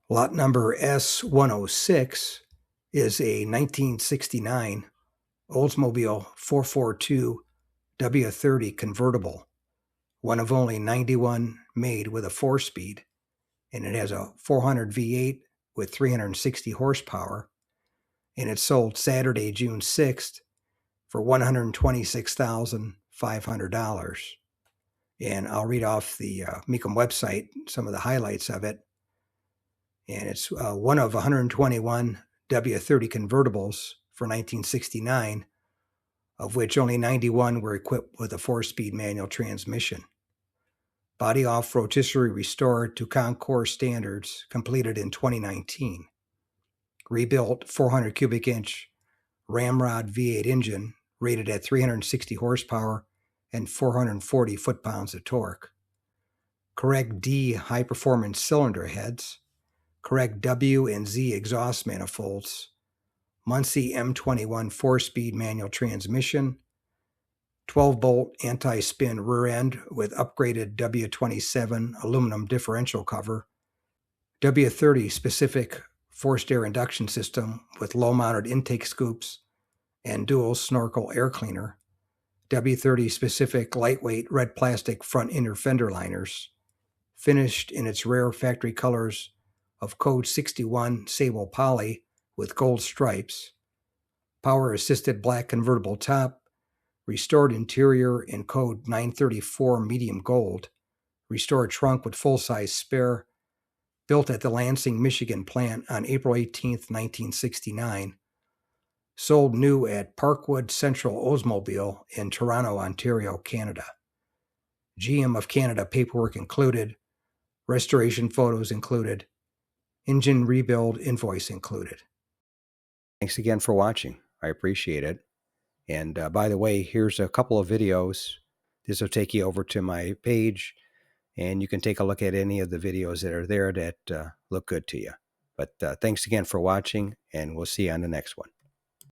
Lot number S106 is a 1969 Oldsmobile 442 W-30 convertible, one of only 91 made with a 4-speed, and it has a 400 V8 with 360 horsepower, and it sold Saturday, June 6th for $126,500. And I'll read off the Mecum website, some of the highlights of it. And it's one of 121 W-30 convertibles for 1969, of which only 91 were equipped with a 4-speed manual transmission. Body off rotisserie restored to Concours standards, completed in 2019. Rebuilt 400 cubic inch ramrod V8 engine, rated at 360 horsepower and 440 foot-pounds of torque. Correct D high-performance cylinder heads. Correct W and Z exhaust manifolds. Monte M21 4-speed manual transmission. 12-bolt anti-spin rear end with upgraded W27 aluminum differential cover. W30 specific forced air induction system with low-mounted intake scoops and dual snorkel air cleaner. W30 specific lightweight red plastic front inner fender liners. Finished in its rare factory colors of code 61 sable poly with gold stripes. Power-assisted black convertible top. Restored interior in code 934 medium gold. Restored trunk with full-size spare. Built at the Lansing, Michigan plant on April 18, 1969. Sold new at Parkwood Central Oldsmobile in Toronto, Ontario, Canada. GM of Canada paperwork included. Restoration photos included. Engine rebuild invoice included. Thanks again for watching. I appreciate it. And by the way, here's a couple of videos. This will take you over to my page, and you can take a look at any of the videos that are there that look good to you. But thanks again for watching, and we'll see you on the next one.